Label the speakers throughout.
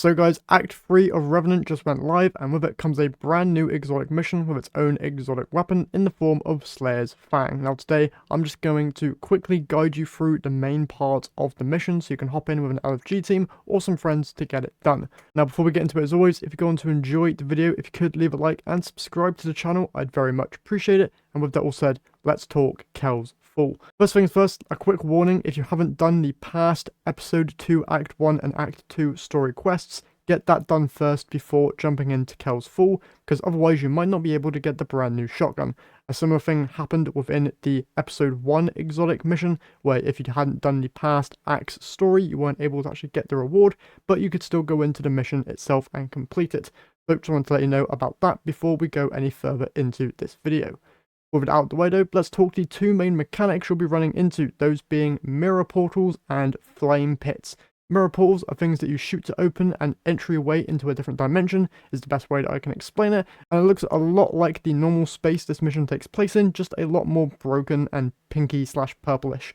Speaker 1: So guys, Act 3 of Revenant just went live, and with it comes a brand new exotic mission with its own exotic weapon in the form of Slayer's Fang. Now today, I'm just going to quickly guide you through the main parts of the mission so you can hop in with an LFG team or some friends to get it done. Now before we get into it, as always, if you're going to enjoy the video, if you could leave a like and subscribe to the channel, I'd very much appreciate it. And with that all said, let's talk Kell's Fall. First things first, a quick warning: if you haven't done the past Episode 2 Act 1 and Act 2 story quests, get that done first before jumping into Kell's Fall, because otherwise you might not be able to get the brand new shotgun. A similar thing happened within the Episode 1 exotic mission, where if you hadn't done the past Acts story, you weren't able to actually get the reward, but you could still go into the mission itself and complete it. So just wanted to let you know about that before we go any further into this video. With it out of the way though, let's talk the two main mechanics you'll be running into, those being mirror portals and flame pits. Mirror portals are things that you shoot to open, and entryway into a different dimension is the best way that I can explain it, and it looks a lot like the normal space this mission takes place in, just a lot more broken and pinky slash purplish.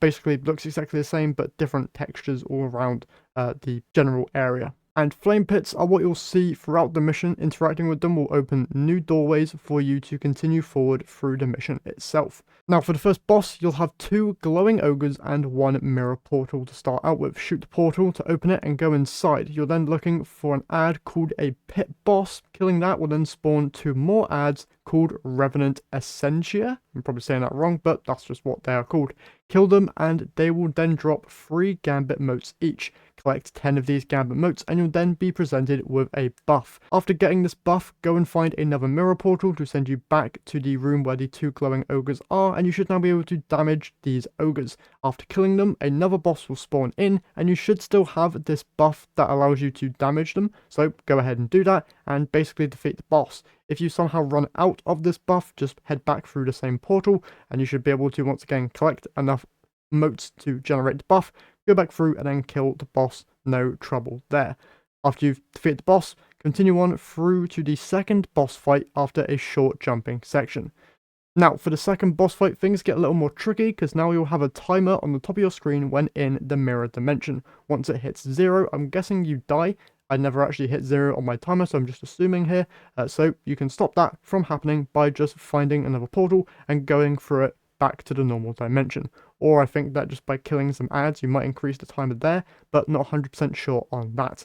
Speaker 1: Basically looks exactly the same but different textures all around the general area. And flame pits are what you'll see throughout the mission. Interacting with them will open new doorways for you to continue forward through the mission itself. Now for the first boss, you'll have two glowing ogres and one mirror portal to start out with. Shoot the portal to open it and go inside. You're then looking for an ad called a pit boss. Killing that will then spawn two more ads called Revenant Essentia. I'm probably saying that wrong, but that's just what they are called. Kill them and they will then drop 3 gambit motes each. Collect 10 of these gambit motes and you'll then be presented with a buff. After getting this buff, go and find another mirror portal to send you back to the room where the two glowing ogres are, and you should now be able to damage these ogres. After killing them, another boss will spawn in and you should still have this buff that allows you to damage them, so go ahead and do that and basically defeat the boss. If you somehow run out of this buff, just head back through the same portal and you should be able to once again collect enough motes to generate the buff, go back through and then kill the boss, no trouble there. After you've defeated the boss, continue on through to the second boss fight after a short jumping section. Now for the second boss fight, things get a little more tricky because now you'll have a timer on the top of your screen when in the mirror dimension. Once it hits 0, I'm guessing you die. I never actually hit 0 on my timer, so I'm just assuming here. So you can stop that from happening by just finding another portal and going through it back to the normal dimension. Or I think that just by killing some ads you might increase the timer there, but not 100% sure on that.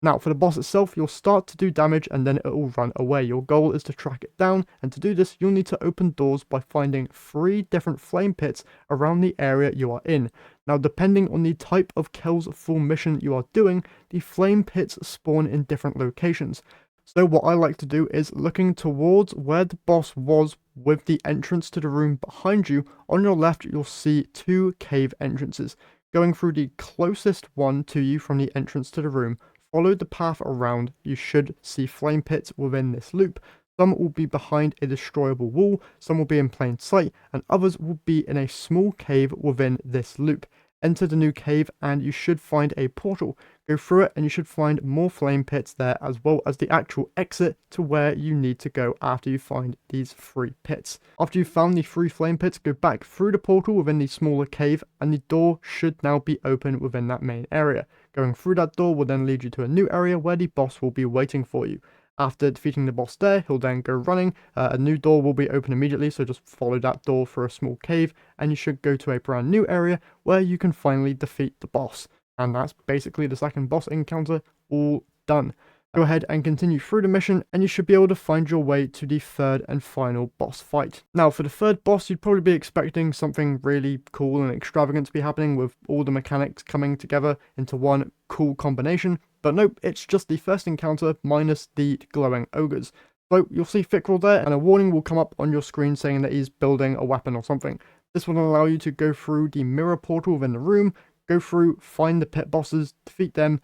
Speaker 1: Now for the boss itself, you'll start to do damage and then it will run away. Your goal is to track it down, and to do this you'll need to open doors by finding 3 different flame pits around the area you are in. Now depending on the type of Kell's Fall mission you are doing, the flame pits spawn in different locations. So what I like to do is looking towards where the boss was with the entrance to the room behind you. On your left you'll see 2 cave entrances. Going through the closest one to you from the entrance to the room, follow the path around, you should see flame pits within this loop. Some will be behind a destroyable wall, some will be in plain sight, and others will be in a small cave within this loop. Enter the new cave and you should find a portal. Go through it and you should find more flame pits there, as well as the actual exit to where you need to go after you find these 3 pits. After you've found the 3 flame pits, go back through the portal within the smaller cave and the door should now be open within that main area. Going through that door will then lead you to a new area where the boss will be waiting for you. After defeating the boss there, he'll then go running. A new door will be open immediately, so just follow that door for a small cave and you should go to a brand new area where you can finally defeat the boss. And that's basically the second boss encounter all done. Go ahead and continue through the mission and you should be able to find your way to the third and final boss fight. Now for the third boss, you'd probably be expecting something really cool and extravagant to be happening with all the mechanics coming together into one cool combination, but nope, it's just the first encounter minus the glowing ogres. So you'll see Fickrell there and a warning will come up on your screen saying that he's building a weapon or something. This will allow you to go through the mirror portal within the room, go through, find the pit bosses, defeat them,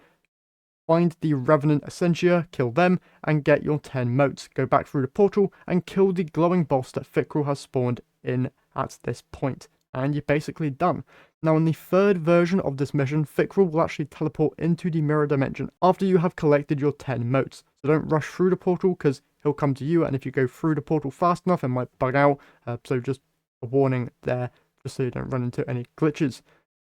Speaker 1: find the Revenant Essentia, kill them, and get your 10 motes. Go back through the portal and kill the glowing boss that Fickrell has spawned in at this point. And you're basically done. Now in the third version of this mission, Fickrell will actually teleport into the mirror dimension after you have collected your 10 motes. So don't rush through the portal because he'll come to you, and if you go through the portal fast enough it might bug out. So just a warning there, just so you don't run into any glitches.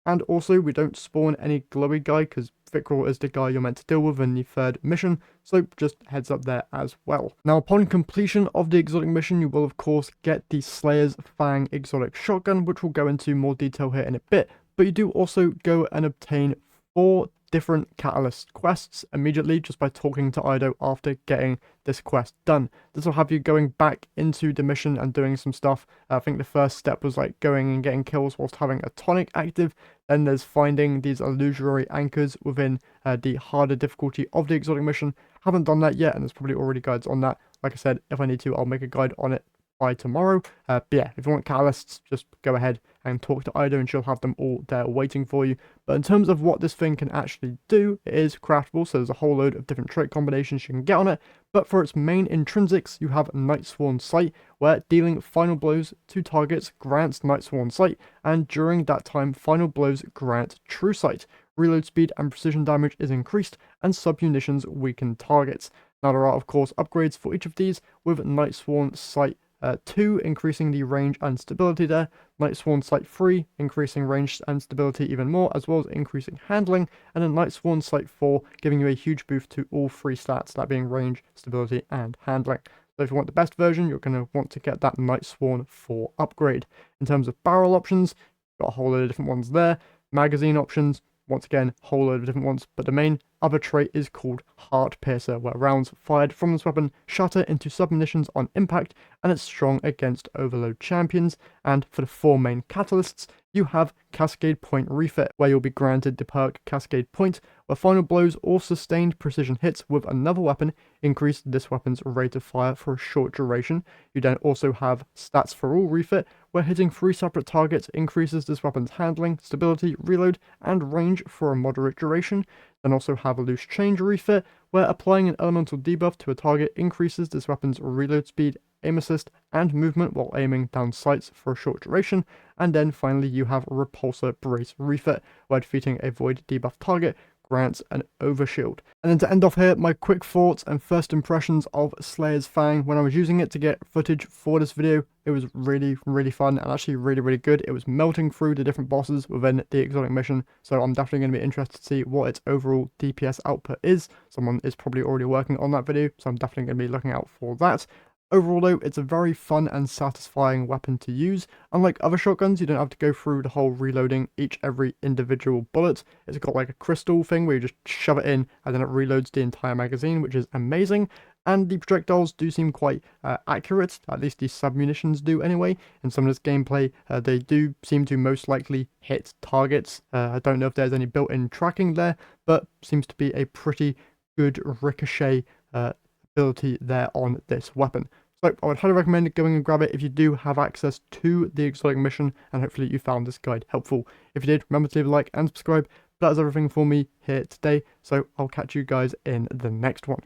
Speaker 1: And also, we don't spawn any glowy guy because Vickrol is the guy you're meant to deal with in the 3rd mission, so just heads up there as well. Now, upon completion of the exotic mission, you will of course get the Slayer's Fang exotic shotgun, which we'll go into more detail here in a bit, but you do also go and obtain 4 different catalyst quests immediately just by talking to Ido after getting this quest done. This will have you going back into the mission and doing some stuff. I think the first step was like going and getting kills whilst having a tonic active. Then there's finding these illusory anchors within the harder difficulty of the exotic mission. Haven't done that yet, and there's probably already guides on that. Like I said, if I need to, I'll make a guide on it by tomorrow. But yeah, if you want catalysts, just go ahead and talk to Ido and she'll have them all there waiting for you. But in terms of what this thing can actually do, it is craftable, so there's a whole load of different trait combinations you can get on it. But for its main intrinsics, you have Nightsworn Sight, where dealing final blows to targets grants Nightsworn Sight, and during that time, final blows grant True Sight. Reload speed and precision damage is increased, and sub-munitions weaken targets. Now there are of course upgrades for each of these, with Nightsworn Sight 2 increasing the range and stability there, Nightsworn Sight 3 increasing range and stability even more, as well as increasing handling, and then Nightsworn Sight 4 giving you a huge boost to all 3 stats, that being range, stability, and handling. So if you want the best version, you're going to want to get that Nightsworn 4 upgrade. In terms of barrel options, got a whole load of different ones there. Magazine options, once again, whole load of different ones, but the main other trait is called Heart Piercer, where rounds fired from this weapon shatter into submunitions on impact, and it's strong against overload champions. And for the 4 main catalysts, you have Cascade Point Refit, where you'll be granted the perk Cascade Point, where final blows or sustained precision hits with another weapon increase this weapon's rate of fire for a short duration. You then also have Stats for All Refit, where hitting 3 separate targets increases this weapon's handling, stability, reload, and range for a moderate duration. Then also have a Loose Change Refit, where applying an elemental debuff to a target increases this weapon's reload speed, aim assist, and movement while aiming down sights for a short duration. And then finally you have Repulsor Brace Refit, where defeating a void debuff target grants an overshield. And then to end off here, my quick thoughts and first impressions of Slayer's Fang. When I was using it to get footage for this video, it was really fun and actually really good. It was melting through the different bosses within the exotic mission, so I'm definitely going to be interested to see what its overall DPS output is. Someone is probably already working on that video, so I'm definitely going to be looking out for that. Overall though, it's a very fun and satisfying weapon to use. Unlike other shotguns, you don't have to go through the whole reloading every individual bullet. It's got like a crystal thing where you just shove it in and then it reloads the entire magazine, which is amazing. And the projectiles do seem quite accurate, at least the sub-munitions do anyway. In some of this gameplay, they do seem to most likely hit targets. I don't know if there's any built-in tracking there, but seems to be a pretty good ricochet ability there on this weapon. So I would highly recommend going and grab it if you do have access to the exotic mission, and hopefully you found this guide helpful. If you did, remember to leave a like and subscribe. That is everything for me here today, so I'll catch you guys in the next one.